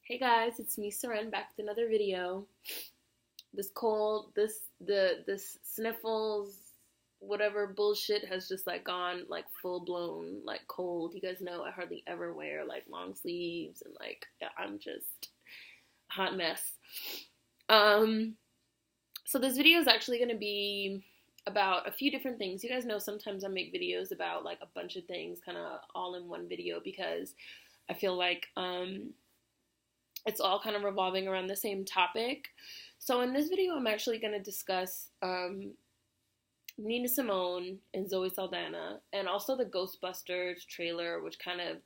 Hey guys, it's me, Seren, back with another video. This cold, this sniffles, whatever bullshit has just gone full blown cold. You guys know I hardly ever wear long sleeves and yeah, I'm just a hot mess. So this video is actually gonna be about a few different things. You guys know sometimes I make videos about a bunch of things kind of all in one video because I feel like it's all kind of revolving around the same topic. So in this video, I'm actually going to discuss Nina Simone and Zoe Saldana, and also the Ghostbusters trailer, which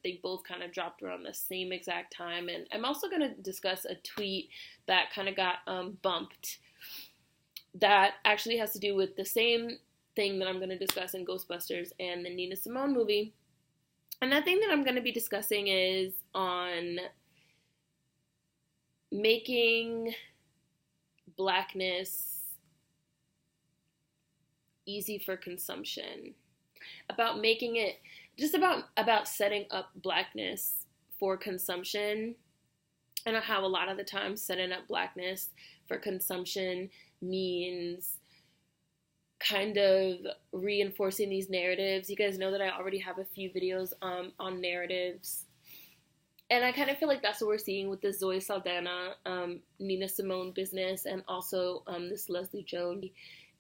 they both kind of dropped around the same exact time. And I'm also going to discuss a tweet that kind of got bumped that actually has to do with the same thing that I'm going to discuss in Ghostbusters and the Nina Simone movie. And that thing that I'm going to be discussing is on making Blackness easy for consumption, about making it just about setting up Blackness for consumption, and how a lot of the time setting up Blackness for consumption means kind of reinforcing these narratives. You guys know that I already have a few videos on narratives. And I kind of feel like that's what we're seeing with the Zoe Saldana, Nina Simone business, and also this Leslie Jones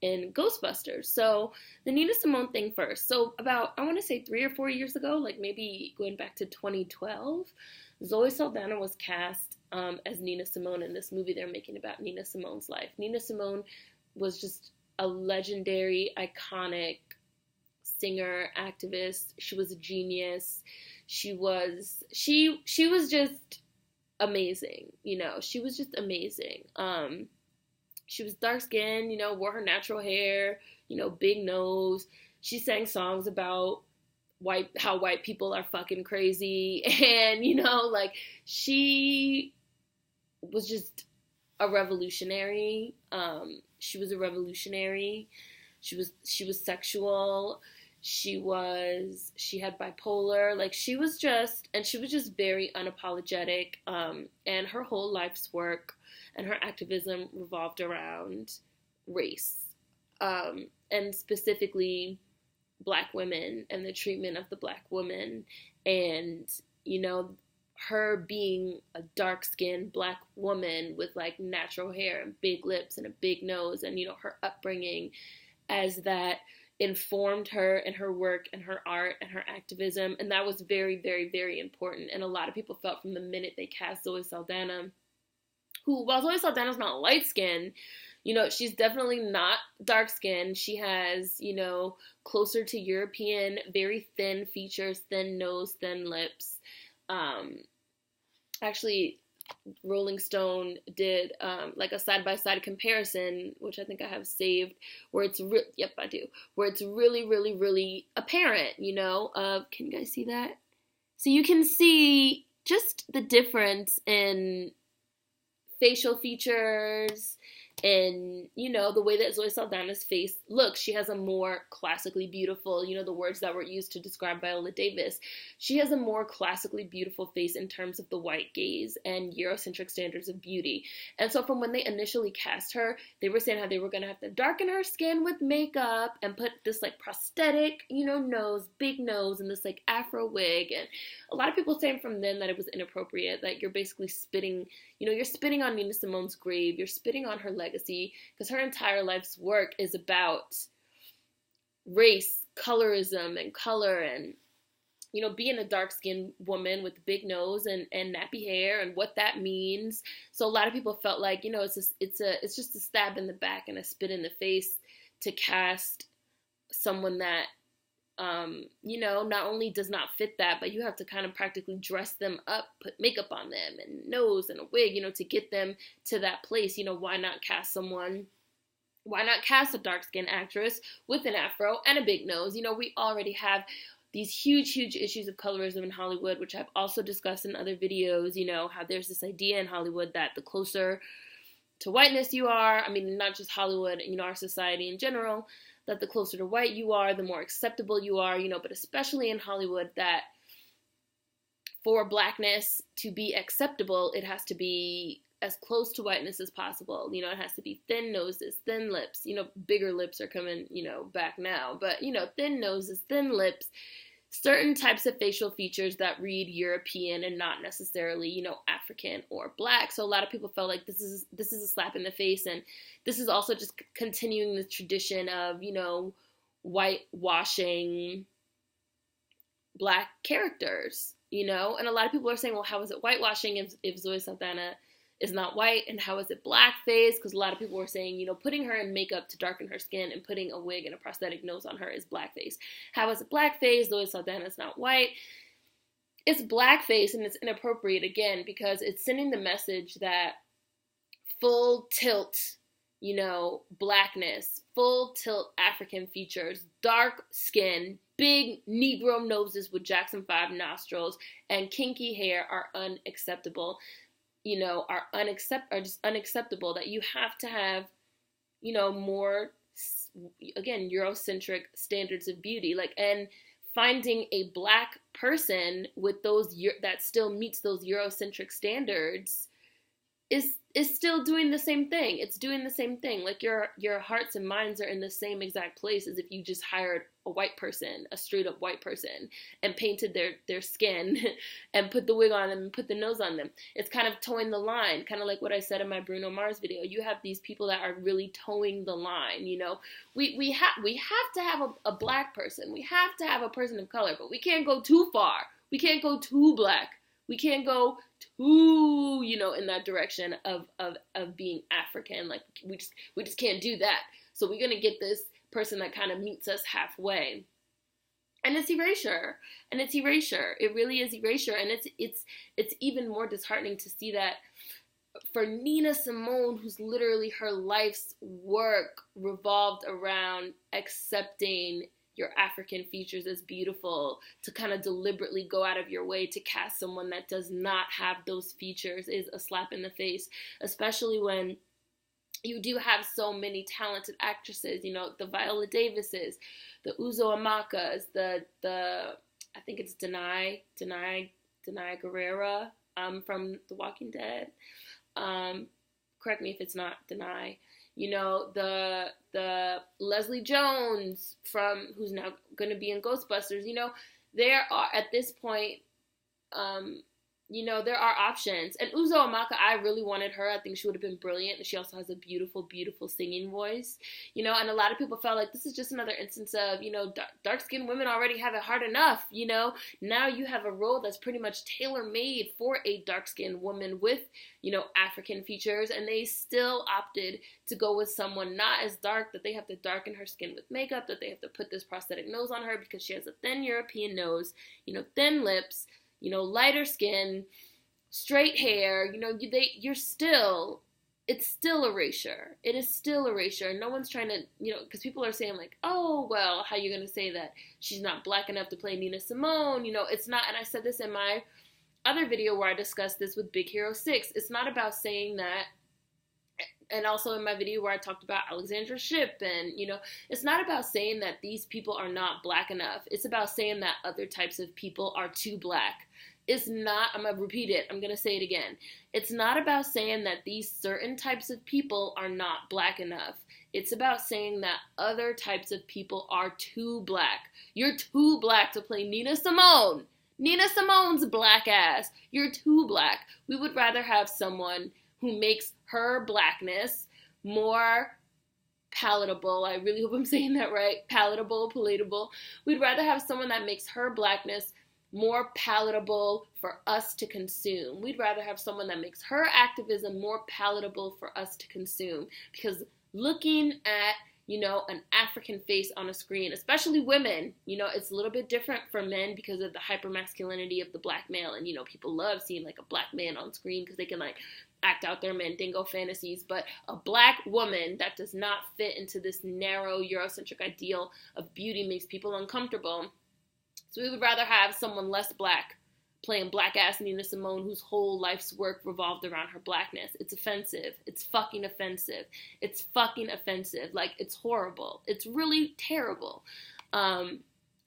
in Ghostbusters. So the Nina Simone thing first. So about, I want to say 3 or 4 years ago, maybe going back to 2012, Zoe Saldana was cast as Nina Simone in this movie they're making about Nina Simone's life. Nina Simone was just a legendary, iconic singer, activist. She was a genius. She was just amazing, she was just amazing. She was dark skinned, wore her natural hair, big nose. She sang songs about how white people are fucking crazy. And, she was just a revolutionary. She was a revolutionary. She was sexual. She had bipolar, she was just very unapologetic, and her whole life's work and her activism revolved around race, and specifically Black women and the treatment of the Black woman, and, her being a dark-skinned Black woman with, natural hair and big lips and a big nose, and, her upbringing as that informed her and her work and her art and her activism, and that was very, very, very important. And a lot of people felt from the minute they cast Zoe Saldana, who, while Zoe Saldana's not light-skinned, she's definitely not dark-skinned. She has, closer to European, very thin features, thin nose, thin lips. Actually, Rolling Stone did a side-by-side comparison, which I think I have saved, where it's yep, I do, where it's really, really, really apparent, can you guys see that? So you can see just the difference in facial features and, the way that Zoe Saldana's face looks. She has a more classically beautiful, the words that were used to describe Viola Davis. She has a more classically beautiful face in terms of the white gaze and Eurocentric standards of beauty. And so from when they initially cast her, they were saying how they were going to have to darken her skin with makeup and put this prosthetic, nose, big nose, and this afro wig. And a lot of people saying from then that it was inappropriate, that you're basically spitting, you're spitting on Nina Simone's grave, you're spitting on her legacy, because her entire life's work is about race, colorism, and color, and being a dark-skinned woman with a big nose and nappy hair and what that means. So a lot of people felt like, it's just a stab in the back and a spit in the face to cast someone that not only does not fit that, but you have to kind of practically dress them up, put makeup on them and nose and a wig, to get them to that place. Why not cast a dark-skinned actress with an afro and a big nose? We already have these huge, huge issues of colorism in Hollywood, which I've also discussed in other videos, how there's this idea in Hollywood that the closer to whiteness you are, not just Hollywood, our society in general, that the closer to white you are, the more acceptable you are, but especially in Hollywood, that for blackness to be acceptable, it has to be as close to whiteness as possible. You know, it has to be thin noses, thin lips. You know, bigger lips are coming, you know, back now. But, you know, thin noses, thin lips, certain types of facial features that read European and not necessarily, you know, African or black. So a lot of people felt like this is a slap in the face. And this is also just continuing the tradition of, you know, whitewashing black characters, you know? And a lot of people are saying, well, how is it whitewashing if Zoe Saldana is not white, and how is it blackface? Because a lot of people were saying, you know, putting her in makeup to darken her skin and putting a wig and a prosthetic nose on her is blackface. How is it blackface? Zoe Saldana is not white. It's blackface, and it's inappropriate, again, because it's sending the message that full tilt, you know, blackness, full tilt African features, dark skin, big Negro noses with Jackson 5 nostrils, and kinky hair are unacceptable. You know, are just unacceptable, that you have to have, you know, more, again, Eurocentric standards of beauty, like, and finding a black person with those, that still meets those Eurocentric standards is still doing the same thing. It's doing the same thing. Like, your hearts and minds are in the same exact place as if you just hired a white person, a straight up white person, and painted their skin and put the wig on them and put the nose on them. It's kind of towing the line, kind of like what I said in my Bruno Mars video. You have these people that are really towing the line, you know. We have to have a black person. We have to have a person of color, but we can't go too far. We can't go too black. We can't go too, you know, in that direction of being African. Like, we just can't do that. So we're gonna get this person that kind of meets us halfway. And it's erasure. And it's erasure. It really is erasure. And it's even more disheartening to see that for Nina Simone, who's literally her life's work revolved around accepting your African features as beautiful, to kind of deliberately go out of your way to cast someone that does not have those features is a slap in the face, especially when you do have so many talented actresses, you know, the Viola Davises, the Uzo Amakas, the I think it's Denai Guerrera from The Walking Dead. Correct me if it's not Denai. You know, the Leslie Jones who's now going to be in Ghostbusters. You know, there are, at this point, you know, there are options. And Uzo Amaka, I really wanted her. I think she would have been brilliant. And she also has a beautiful, beautiful singing voice. You know, and a lot of people felt like this is just another instance of, you know, dark-skinned women already have it hard enough, you know. Now you have a role that's pretty much tailor-made for a dark-skinned woman with, you know, African features. And they still opted to go with someone not as dark, that they have to darken her skin with makeup, that they have to put this prosthetic nose on her because she has a thin European nose, you know, thin lips, you know, lighter skin, straight hair, you know, it's still erasure. It is still erasure. No one's trying to, you know, because people are saying like, oh, well, how are you going to say that she's not black enough to play Nina Simone? You know, it's not, and I said this in my other video where I discussed this with Big Hero 6. It's not about saying that, and also in my video where I talked about Alexandra Shipp, and, you know, it's not about saying that these people are not black enough. It's about saying that other types of people are too black. It's not, I'm going to repeat it, I'm going to say it again. It's not about saying that these certain types of people are not black enough. It's about saying that other types of people are too black. You're too black to play Nina Simone. Nina Simone's black ass. You're too black. We would rather have someone who makes her blackness more palatable. I really hope I'm saying that right. Palatable. We'd rather have someone that makes her blackness more palatable for us to consume. We'd rather have someone that makes her activism more palatable for us to consume. Because looking at, you know, an African face on a screen, especially women, you know, it's a little bit different for men because of the hypermasculinity of the black male. And, you know, people love seeing like a black man on screen because they can like act out their Mandingo fantasies. But a black woman that does not fit into this narrow Eurocentric ideal of beauty makes people uncomfortable. So we would rather have someone less black playing black-ass Nina Simone whose whole life's work revolved around her blackness. It's offensive. It's fucking offensive. It's fucking offensive. Like, it's horrible. It's really terrible.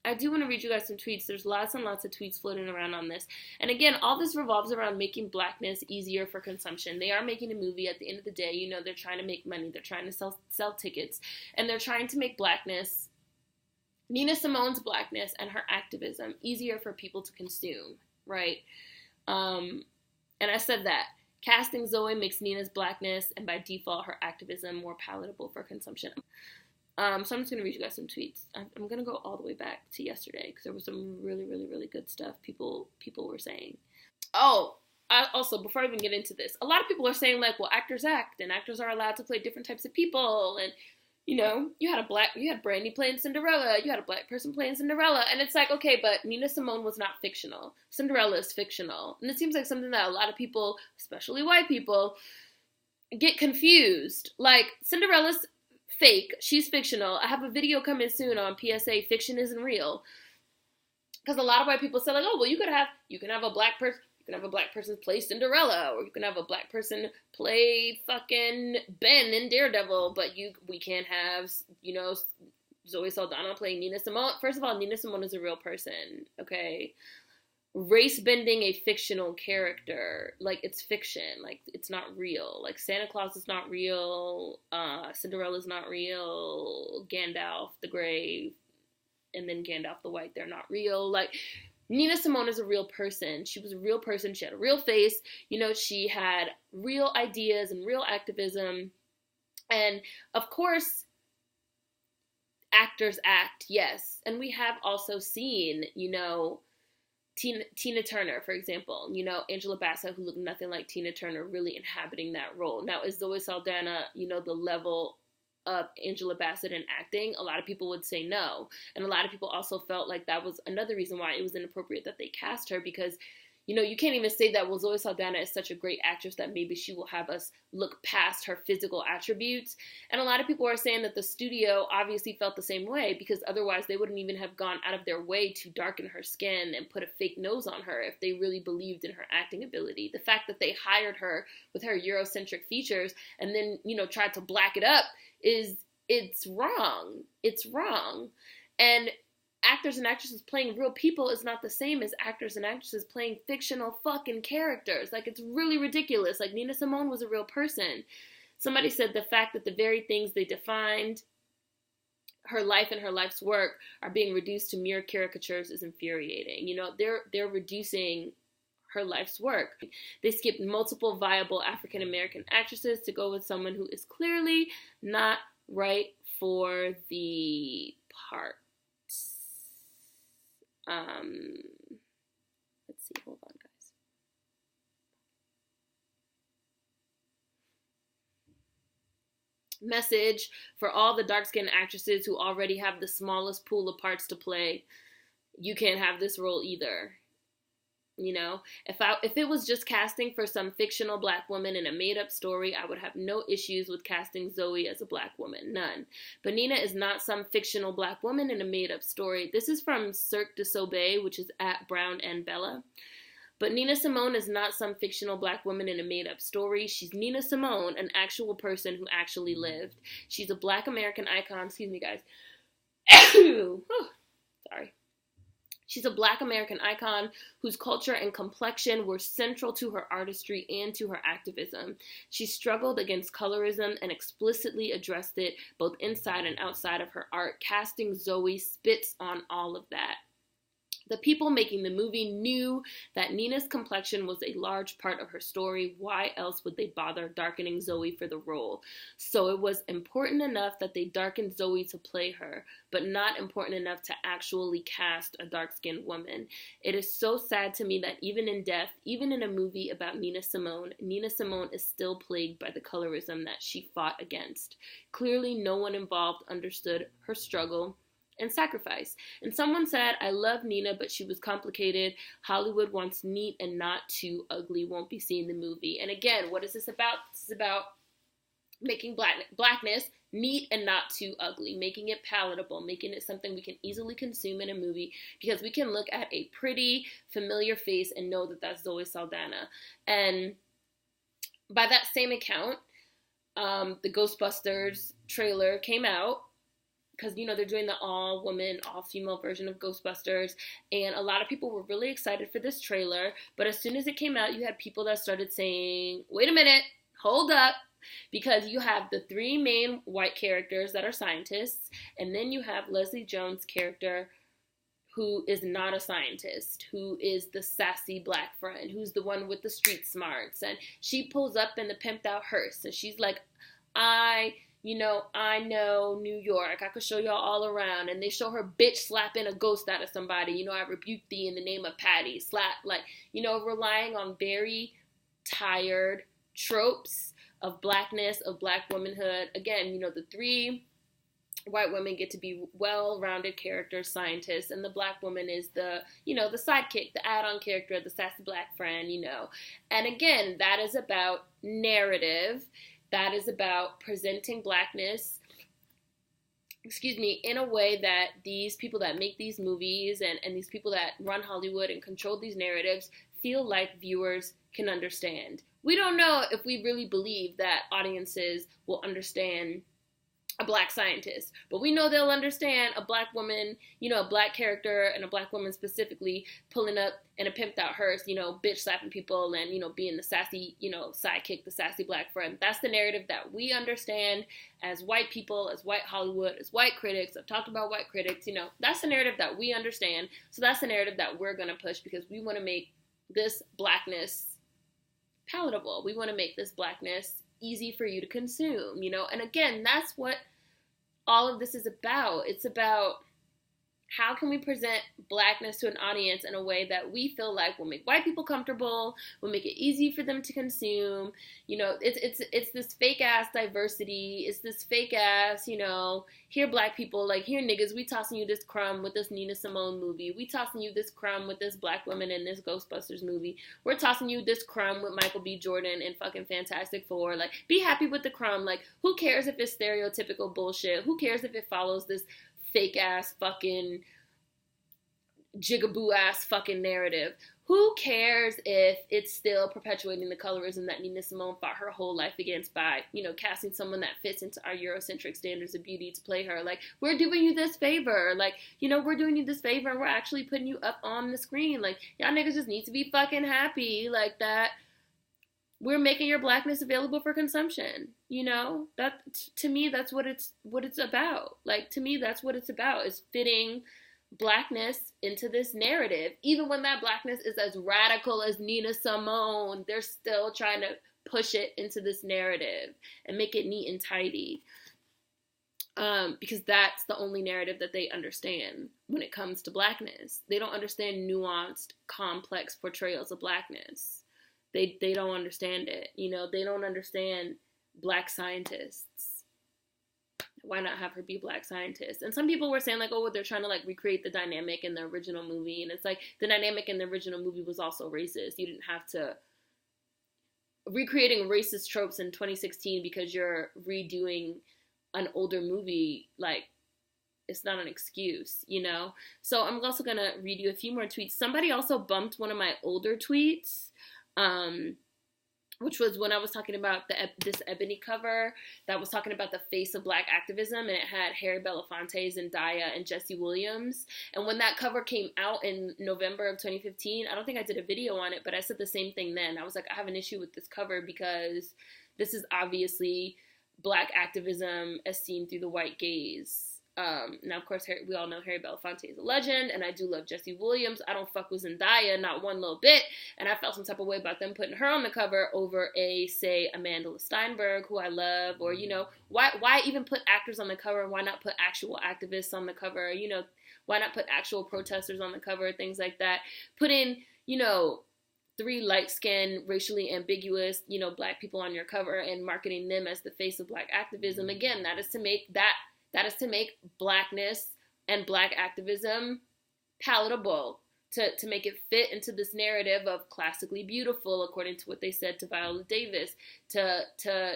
I do want to read you guys some tweets. There's lots and lots of tweets floating around on this. And again, all this revolves around making Blackness easier for consumption. They are making a movie at the end of the day. You know, they're trying to make money. They're trying to sell tickets. And they're trying to make Blackness, Nina Simone's Blackness and her activism, easier for people to consume, right? And I said that. Casting Zoe makes Nina's Blackness and by default her activism more palatable for consumption. So I'm just going to read you guys some tweets. I'm going to go all the way back to yesterday because there was some really, really, really good stuff people were saying. Oh, also, before I even get into this, a lot of people are saying, like, well, actors act, and actors are allowed to play different types of people, and, you know, you had Brandy playing Cinderella, you had a black person playing Cinderella, and it's like, okay, but Nina Simone was not fictional. Cinderella is fictional. And it seems like something that a lot of people, especially white people, get confused. Like, Cinderella's fake. She's fictional. I have a video coming soon on PSA, fiction isn't real. Because a lot of white people say, like, oh, well, you can have a black person play Cinderella, or you can have a black person play fucking Ben in Daredevil, but we can't have, you know, Zoe Saldana playing Nina Simone. First of all, Nina Simone is a real person, okay? Race bending a fictional character, like, it's fiction, like, it's not real. Like, Santa Claus is not real, Cinderella's not real, Gandalf the Grey, and then Gandalf the White, they're not real. Like, Nina Simone is a real person. She was a real person. She had a real face. You know, she had real ideas and real activism. And, of course, actors act, yes. And we have also seen, you know, Tina Turner, for example, you know, Angela Bassett, who looked nothing like Tina Turner, really inhabiting that role. Now, is Zoe Saldana, you know, the level of Angela Bassett in acting? A lot of people would say no. And a lot of people also felt like that was another reason why it was inappropriate that they cast her, because, you know, you can't even say that, well, Zoe Saldana is such a great actress that maybe she will have us look past her physical attributes. And a lot of people are saying that the studio obviously felt the same way, because otherwise they wouldn't even have gone out of their way to darken her skin and put a fake nose on her if they really believed in her acting ability. The fact that they hired her with her Eurocentric features and then, you know, tried to black it up it's wrong. It's wrong. And actors and actresses playing real people is not the same as actors and actresses playing fictional fucking characters. Like, it's really ridiculous. Like, Nina Simone was a real person. Somebody said the fact that the very things they defined her life and her life's work are being reduced to mere caricatures is infuriating. You know, they're reducing her life's work. They skipped multiple viable African American actresses to go with someone who is clearly not right for the part. Let's see, hold on, guys. Message for all the dark-skinned actresses who already have the smallest pool of parts to play. You can't have this role either. You know, if it was just casting for some fictional black woman in a made-up story, I would have no issues with casting Zoe as a black woman. None. But Nina is not some fictional black woman in a made-up story. This is from Cirque du Soleil, which is at Brown and Bella. But Nina Simone is not some fictional black woman in a made-up story. She's Nina Simone, an actual person who actually lived. She's a black American icon. Excuse me, guys. Sorry. She's a black American icon whose culture and complexion were central to her artistry and to her activism. She struggled against colorism and explicitly addressed it both inside and outside of her art. Casting Zoe spits on all of that. The people making the movie knew that Nina's complexion was a large part of her story. Why else would they bother darkening Zoe for the role? So it was important enough that they darkened Zoe to play her, but not important enough to actually cast a dark-skinned woman. It is so sad to me that even in death, even in a movie about Nina Simone is still plagued by the colorism that she fought against. Clearly, no one involved understood her struggle and sacrifice. And someone said, I love Nina, but she was complicated. Hollywood wants neat and not too ugly. Won't be seeing the movie. And again, what is this about? This is about making blackness neat and not too ugly, making it palatable, making it something we can easily consume in a movie, because we can look at a pretty, familiar face and know that that's Zoe Saldana. And by that same account, the Ghostbusters trailer came out, because, you know, they're doing the all-woman, all-female version of Ghostbusters, and a lot of people were really excited for this trailer, but as soon as it came out, you had people that started saying, wait a minute, hold up, because you have the three main white characters that are scientists, and then you have Leslie Jones' character, who is not a scientist, who is the sassy black friend, who's the one with the street smarts, and she pulls up in the pimped out hearse, and she's like, I know New York. I could show y'all all around. And they show her bitch slapping a ghost out of somebody. You know, I rebuke thee in the name of Patty. Slap, like, you know, relying on very tired tropes of blackness, of black womanhood. Again, you know, the three white women get to be well-rounded characters, scientists, and the black woman is the, you know, the sidekick, the add-on character, the sassy black friend, you know. And again, that is about narrative. That is about presenting blackness, in a way that these people that make these movies and these people that run Hollywood and control these narratives feel like viewers can understand. We don't know if we really believe that audiences will understand a black scientist, but we know they'll understand a black woman, you know, a black character and a black woman specifically pulling up in a pimped out hearse, you know, bitch slapping people and, you know, being the sassy, you know, sidekick, the sassy black friend. That's the narrative that we understand as white people, as white Hollywood, as white critics. I've talked about white critics, you know, that's the narrative that we understand. So that's the narrative that we're going to push because we want to make this blackness palatable. We want to make this blackness easy for you to consume, you know? And again, that's what all of this is about. It's about how can we present blackness to an audience in a way that we feel like will make white people comfortable, will make it easy for them to consume. You know, it's this fake ass diversity. It's this fake ass, you know, here black people, like here niggas, we tossing you this crumb with this Nina Simone movie. We tossing you this crumb with this black woman in this Ghostbusters movie. We're tossing you this crumb with Michael B. Jordan and fucking Fantastic Four. Like, be happy with the crumb. Like, who cares if it's stereotypical bullshit? Who cares if it follows this fake ass fucking jigaboo ass fucking narrative? Who cares if it's still perpetuating the colorism that Nina Simone fought her whole life against by, you know, casting someone that fits into our Eurocentric standards of beauty to play her? Like, we're doing you this favor. Like, you know, we're doing you this favor and we're actually putting you up on the screen. Like, y'all niggas just need to be fucking happy like that. We're making your blackness available for consumption, you know? That, to me, that's what it's about. Like, to me, that's what it's about, is fitting blackness into this narrative. Even when that blackness is as radical as Nina Simone, they're still trying to push it into this narrative and make it neat and tidy. Because that's the only narrative that they understand when it comes to blackness. They don't understand nuanced, complex portrayals of blackness. They don't understand it. You know, they don't understand black scientists. Why not have her be black scientist? And some people were saying like, oh, they're trying to like recreate the dynamic in the original movie. And it's like, the dynamic in the original movie was also racist. You didn't have to recreating racist tropes in 2016 because you're redoing an older movie. Like, it's not an excuse, you know? So I'm also going to read you a few more tweets. Somebody also bumped one of my older tweets, which was when I was talking about this ebony cover that was talking about the face of black activism, and it had Harry Belafonte, Zendaya, and Jesse Williams. And when that cover came out in November of 2015, I don't think I did a video on it, but I said the same thing then. I was like, I have an issue with this cover because this is obviously black activism as seen through the white gaze. Now, of course, we all know Harry Belafonte is a legend, and I do love Jesse Williams. I don't fuck with Zendaya, not one little bit, and I felt some type of way about them putting her on the cover over say, Amanda Steinberg, who I love, or, you know, why even put actors on the cover? Why not put actual activists on the cover? You know, why not put actual protesters on the cover? Things like that. Put in, you know, 3 light-skinned, racially ambiguous, you know, black people on your cover and marketing them as the face of black activism. Again, that is to make blackness and black activism palatable, to make it fit into this narrative of classically beautiful, according to what they said to Viola Davis, to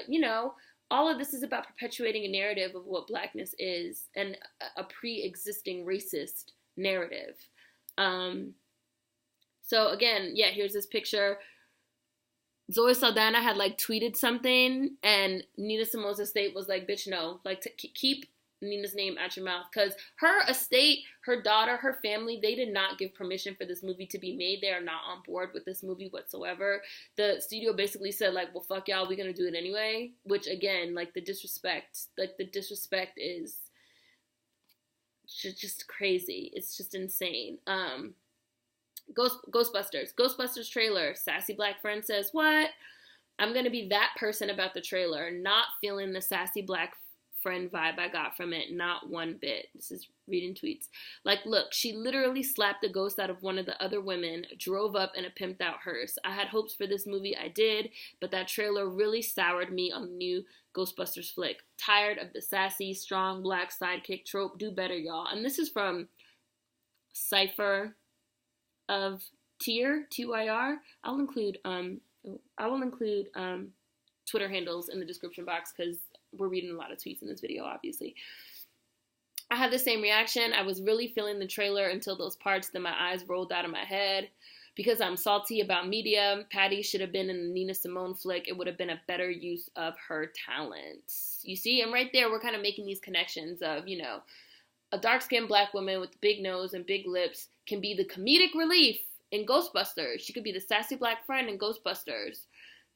you know, all of this is about perpetuating a narrative of what blackness is, and a pre-existing racist narrative. So again, yeah, here's this picture. Zoe Saldana had like tweeted something, and Nina Simone's estate was like, bitch, no, like, to keep Nina's name out your mouth, because her estate, her daughter, her family, they did not give permission for this movie to be made. They are not on board with this movie whatsoever. The studio basically said, like, well, fuck y'all, we're gonna do it anyway, which, again, like, the disrespect is just crazy. It's just insane. Ghostbusters trailer. Sassy black friend says, what? I'm gonna be that person about the trailer, not feeling the sassy black friend vibe I got from it, not one bit. This is reading tweets. Like, look, she literally slapped the ghost out of one of the other women, drove up in a pimped out hearse. I had hopes for this movie, I did, but that trailer really soured me on the new Ghostbusters flick. Tired of the sassy, strong black sidekick trope. Do better, y'all. And this is from Cypher of Tyr, Tyr. I will include Twitter handles in the description box, because we're reading a lot of tweets in this video, obviously. I had the same reaction. I was really feeling the trailer until those parts, then my eyes rolled out of my head. Because I'm salty about media, Patty should have been in the Nina Simone flick. It would have been a better use of her talents. You see? And right there, we're kind of making these connections of, you know, a dark-skinned black woman with a big nose and big lips can be the comedic relief in Ghostbusters. She could be the sassy black friend in Ghostbusters.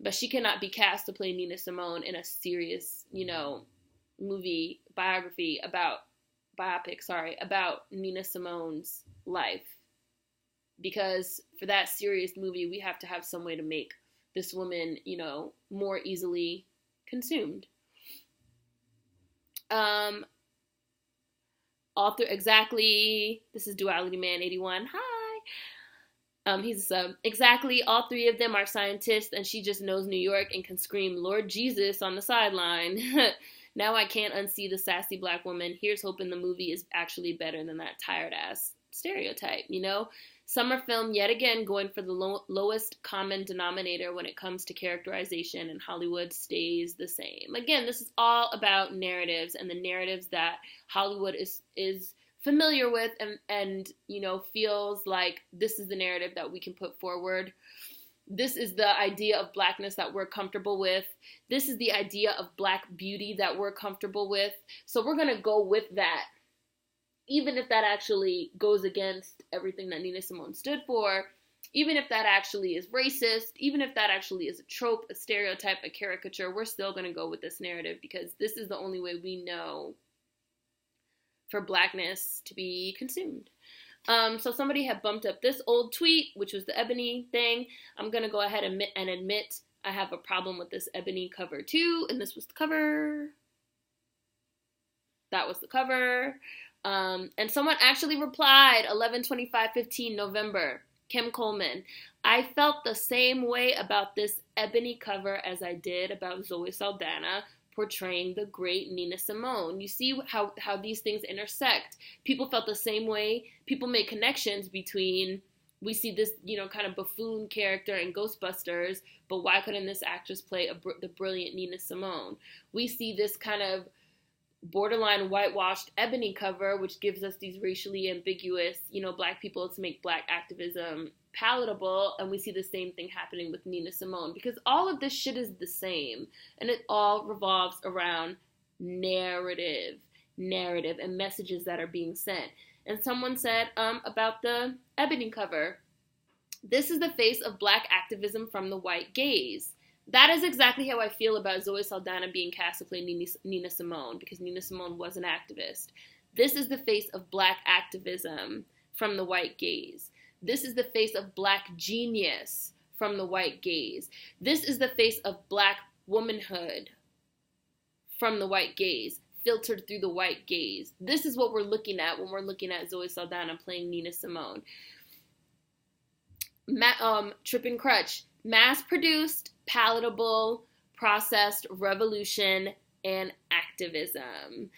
But she cannot be cast to play Nina Simone in a serious, you know, biopic, about Nina Simone's life. Because for that serious movie, we have to have some way to make this woman, you know, more easily consumed. Author, exactly, this is Duality Man 81, hi. He's exactly, all three of them are scientists, and she just knows New York and can scream Lord Jesus on the sideline. Now I can't unsee the sassy black woman. Here's hoping the movie is actually better than that tired ass stereotype, you know? Summer film, yet again, going for the lowest common denominator when it comes to characterization, and Hollywood stays the same. Again, this is all about narratives, and the narratives that Hollywood is familiar with and you know, feels like this is the narrative that we can put forward. This is the idea of blackness that we're comfortable with. This is the idea of black beauty that we're comfortable with. So we're going to go with that, even if that actually goes against everything that Nina Simone stood for, even if that actually is racist, even if that actually is a trope, a stereotype, a caricature, we're still going to go with this narrative, because this is the only way we know for blackness to be consumed. So somebody had bumped up this old tweet, which was the ebony thing. I'm going to go ahead and admit I have a problem with this ebony cover too. And this was the cover. That was the cover. And someone actually replied 11/25/15 November. Kim Coleman. I felt the same way about this ebony cover as I did about Zoe Saldana portraying the great Nina Simone. You see how these things intersect. People felt the same way. People make connections between, we see this, you know, kind of buffoon character in Ghostbusters, but why couldn't this actress play the brilliant Nina Simone? We see this kind of borderline whitewashed ebony cover, which gives us these racially ambiguous, you know, black people to make black activism palatable, and we see the same thing happening with Nina Simone, because all of this shit is the same, and it all revolves around narrative and messages that are being sent. And someone said about the ebony cover, this is the face of black activism from the white gaze. That is exactly how I feel about Zoe Saldana being cast to play Nina Simone, because Nina Simone was an activist. This is the face of black activism from the white gaze. This is the face of black genius from the white gaze. This is the face of black womanhood from the white gaze, filtered through the white gaze. This is what we're looking at when we're looking at Zoe Saldana playing Nina Simone. Trippin' Crutch. Mass-produced, palatable, processed revolution and activism.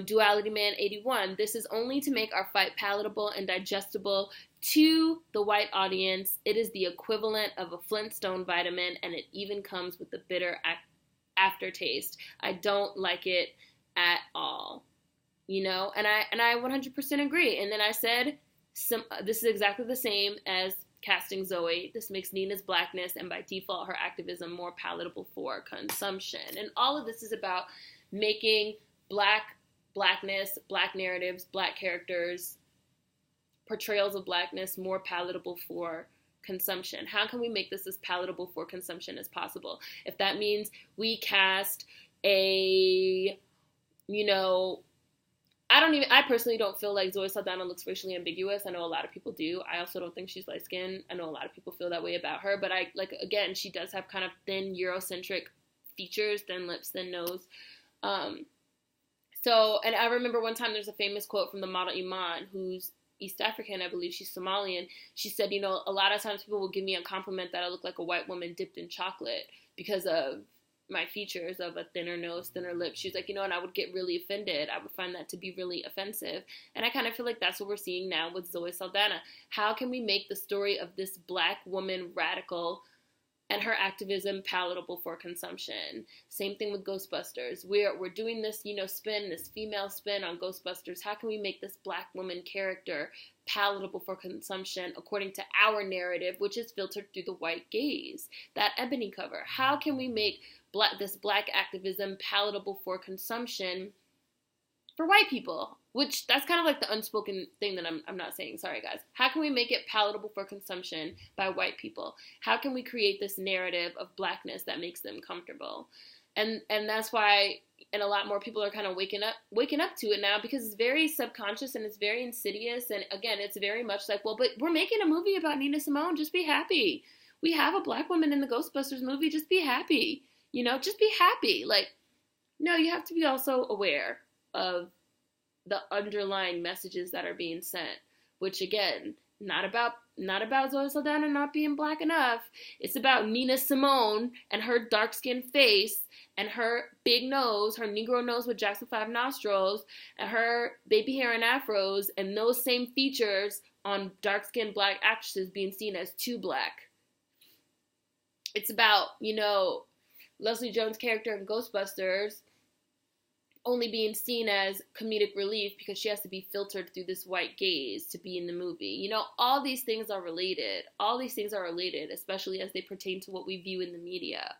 Duality Man 81. This is only to make our fight palatable and digestible to the white audience. It is the equivalent of a Flintstone vitamin, and it even comes with a bitter aftertaste. I don't like it at all. You know, and I 100% agree. And then I said, this is exactly the same as casting Zoe. This makes Nina's blackness and by default her activism more palatable for consumption. And all of this is about making black Blackness, Black narratives, Black characters, portrayals of Blackness more palatable for consumption? How can we make this as palatable for consumption as possible? If that means we cast a, I personally don't feel like Zoe Saldana looks racially ambiguous. I know a lot of people do. I also don't think she's light skinned. I know a lot of people feel that way about her, but again, she does have kind of thin Eurocentric features, thin lips, thin nose. And I remember one time there's a famous quote from the model Iman, who's East African, I believe she's Somalian. She said, a lot of times people will give me a compliment that I look like a white woman dipped in chocolate because of my features of a thinner nose, thinner lips. She's like, and I would get really offended. I would find that to be really offensive. And I kind of feel like that's what we're seeing now with Zoe Saldana. How can we make the story of this Black woman radical and her activism palatable for consumption? Same thing with Ghostbusters. We're doing this, this female spin on Ghostbusters. How can we make this Black woman character palatable for consumption according to our narrative, which is filtered through the white gaze? That ebony cover. How can we make this Black activism palatable for consumption for white people? Which, that's kind of like the unspoken thing that I'm not saying. Sorry, guys. How can we make it palatable for consumption by white people? How can we create this narrative of Blackness that makes them comfortable? And that's why, and a lot more people are kind of waking up to it now, because it's very subconscious and it's very insidious. And again, it's very much like, well, but we're making a movie about Nina Simone. Just be happy. We have a Black woman in the Ghostbusters movie. Just be happy. Just be happy. Like, no, you have to be also aware of the underlying messages that are being sent, which again, not about Zoe Saldana not being Black enough. It's about Nina Simone and her dark-skinned face and her big nose, her Negro nose with Jackson 5 nostrils, and her baby hair and afros, and those same features on dark-skinned Black actresses being seen as too Black. It's about, Leslie Jones' character in Ghostbusters only being seen as comedic relief because she has to be filtered through this white gaze to be in the movie. All these things are related. All these things are related, especially as they pertain to what we view in the media.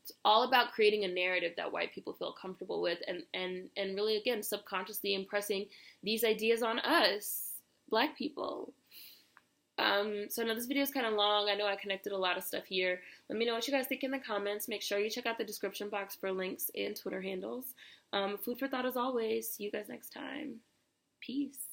It's all about creating a narrative that white people feel comfortable with and really, again, subconsciously impressing these ideas on us, Black people. So now this video is kind of long. I know I connected a lot of stuff here. Let me know what you guys think in the comments. Make sure you check out the description box for links and Twitter handles. Food for thought as always. See you guys next time. Peace.